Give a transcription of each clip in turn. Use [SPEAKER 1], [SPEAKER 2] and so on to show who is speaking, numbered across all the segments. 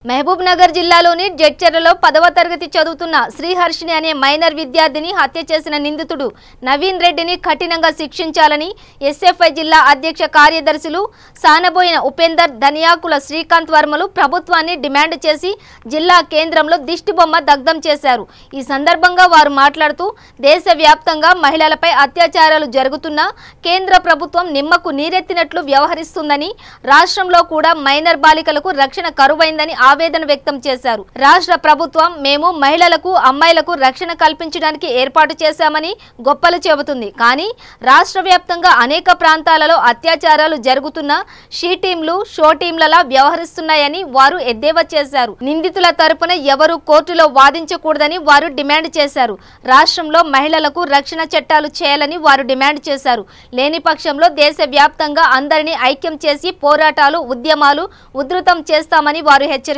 [SPEAKER 1] మహబూబ్ నగర్ జిల్లాలోని జడ్చర్లలో 10వ తరగతి చదువుతున్న శ్రీహర్షిని అనే మైనర్ విద్యార్థిని హత్య చేసిన నిందితుడు నవీన్ రెడ్డిని కఠినంగా శిక్షించాలని ఎస్ఎఫ్ఐ జిల్లా అధ్యక్ష కార్యదర్శులు సానబోయిన ఉపేందర్ ధనియాకుల శ్రీకాంత్ వర్మలు ప్రభుత్వాన్ని డిమాండ్ చేసి జిల్లా కేంద్రంలో దిష్టిబొమ్మ దగ్ధం చేశారు। ఈ సందర్భంగా వారు మాట్లాడుతూ దేశవ్యాప్తంగా మహిళలపై అత్యాచారాలు జరుగుతున్నా కేంద్ర ప్రభుత్వం నిమ్మకు నీరెత్తినట్లు వ్యవహరిస్తుందని, రాష్ట్రంలో కూడా మైనర్ బాలికలకు రక్షణ కరువైందని ఆవేదన వ్యక్తం చేశారు। రాష్ట్ర ప్రభుత్వం మేము మహిళలకు అమ్మాయిలకు రక్షణ కల్పించడానికి ఏర్పాటు చేశామని గొప్పలు చెబుతుంది, కానీ రాష్ట్ర వ్యాప్తంగా అనేక ప్రాంతాలలో అత్యాచారాలు జరుగుతున్నా షీ టీంలు షో టీంలలా వ్యవహరిస్తున్నాయని వారు ఎద్దేవా చేశారు। నిందితుల తరపున ఎవరు కోర్టులో వాదించకూడదని వారు డిమాండ్ చేశారు। రాష్ట్రంలో మహిళలకు రక్షణ చట్టాలు చేయాలని వారు డిమాండ్ చేశారు। లేని పక్షంలో దేశవ్యాప్తంగా అందరినీ ఐక్యం చేసి పోరాటాలు ఉద్యమాలు ఉధృతం చేస్తామని వారు హెచ్చరించారు।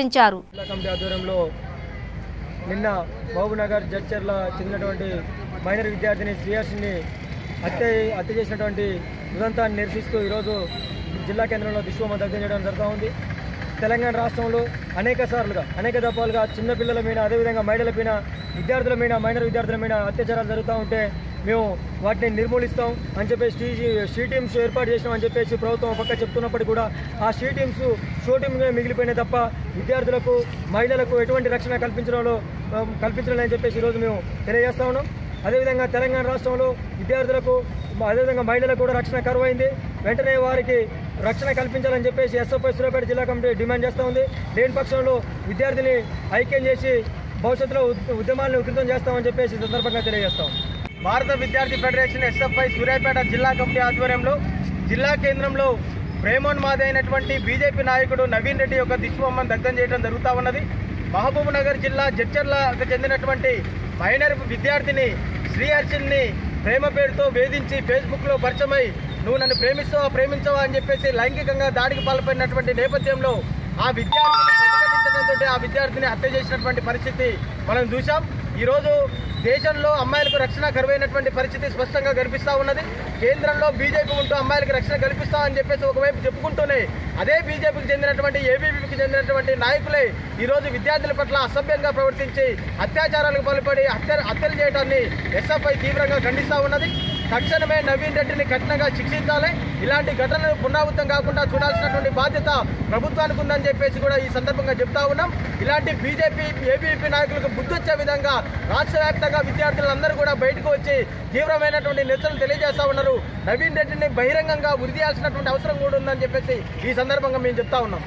[SPEAKER 2] కమిటీ ఆధ్వర్యంలో నిన్న మహబూబ్ నగర్ జడ్చర్ల చెందినటువంటి మైనర్ విద్యార్థిని శ్రీహర్షిని హత్య చేసినటువంటి ఉదంతాన్ని నిరసిస్తూ ఈరోజు జిల్లా కేంద్రంలో దిష్టిబొమ్మ దగ్ధం చేయడం జరుగుతూ ఉంది। తెలంగాణ రాష్ట్రంలో అనేక దఫాలుగా చిన్నపిల్లల మీద, అదేవిధంగా మహిళల మీద, విద్యార్థుల మీద, మైనర్ విద్యార్థుల మీద అత్యాచారాలు జరుగుతూ ఉంటే మేము వాటిని నిర్మూలిస్తాం అని చెప్పేసి షీ టీమ్స్ ఏర్పాటు చేసినామని చెప్పేసి ప్రభుత్వం పక్క చెప్తున్నప్పటికీ కూడా ఆ షీ టీమ్స్ షో టీమ్గా మిగిలిపోయినాయి తప్ప విద్యార్థులకు, మహిళలకు ఎటువంటి రక్షణ కల్పించలేదని చెప్పేసి ఈరోజు మేము తెలియజేస్తా ఉన్నాం। అదేవిధంగా తెలంగాణ రాష్ట్రంలో విద్యార్థులకు, అదేవిధంగా మహిళలకు కూడా రక్షణ కరువైంది। వెంటనే వారికి రక్షణ కల్పించాలని చెప్పేసి ఎస్ఎఫ్ఐ సూర్యాపేట జిల్లా కమిటీ డిమాండ్ చేస్తూ ఉంది। లేని పక్షంలో విద్యార్థిని ఐక్యం చేసి భవిష్యత్తులో ఉద్యమాలను ఉధృతం చేస్తామని చెప్పేసి సందర్భంగా తెలియజేస్తాం। భారత విద్యార్థి ఫెడరేషన్ ఎస్ఎఫ్ఐ సూర్యాపేట జిల్లా కమిటీ ఆధ్వర్యంలో జిల్లా కేంద్రంలో ప్రేమోన్మాది అయినటువంటి బీజేపీ నాయకుడు నవీన్ రెడ్డి యొక్క దిష్టిబొమ్మను దగ్ధం చేయడం జరుగుతూ ఉన్నది। మహబూబ్ నగర్ జిల్లా జడ్చర్లకు చెందినటువంటి మైనర్ విద్యార్థిని శ్రీహర్షిని ప్రేమ పేరుతో వేధించి ఫేస్బుక్లో పరిచయమై నువ్వు నన్ను ప్రేమించవా అని చెప్పేసి లైంగికంగా దాడికి పాల్పడినటువంటి నేపథ్యంలో ఆ విద్యార్థిని ప్రతిఘటించడంతో ఆ విద్యార్థిని హత్య చేసినటువంటి పరిస్థితి మనం చూసాం। ఈరోజు దేశంలో అమ్మాయిలకు రక్షణ కరువైనటువంటి పరిస్థితి స్పష్టంగా కనిపిస్తూ ఉన్నది। కేంద్రంలో బీజేపీ ఉంటూ అమ్మాయిలకు రక్షణ కల్పిస్తామని చెప్పేసి ఒకవైపు చెప్పుకుంటూనే అదే బీజేపీకి చెందినటువంటి ఏబీవీపీకి చెందినటువంటి నాయకులే ఈరోజు విద్యార్థుల పట్ల అసభ్యంగా ప్రవర్తించి అత్యాచారాలకు పాల్పడి హత్యలు చేయడాన్ని ఎస్ఎఫ్ఐ తీవ్రంగా ఖండిస్తూ ఉన్నది। తక్షణమే నవీన్ రెడ్డిని కఠినంగా శిక్షించాలి। ఇలాంటి ఘటనలు పునరావృతం కాకుండా చూడాల్సినటువంటి బాధ్యత ప్రభుత్వానికి ఉందని చెప్పేసి కూడా ఈ సందర్భంగా చెప్తా ఉన్నాం। ఇలాంటి బీజేపీ, ఏబీవీపీ నాయకులకు బుద్ధి వచ్చే విధంగా రాష్ట్ర వ్యాప్తంగా విద్యార్థులందరూ కూడా బయటకు వచ్చి తీవ్రమైనటువంటి నిరసనలు తెలియజేస్తా ఉన్నారు। నవీన్ రెడ్డిని బహిరంగంగా ఉరి తీయాల్సినటువంటి అవసరం కూడా ఉందని చెప్పేసి ఈ సందర్భంగా మేము చెప్తా ఉన్నాం।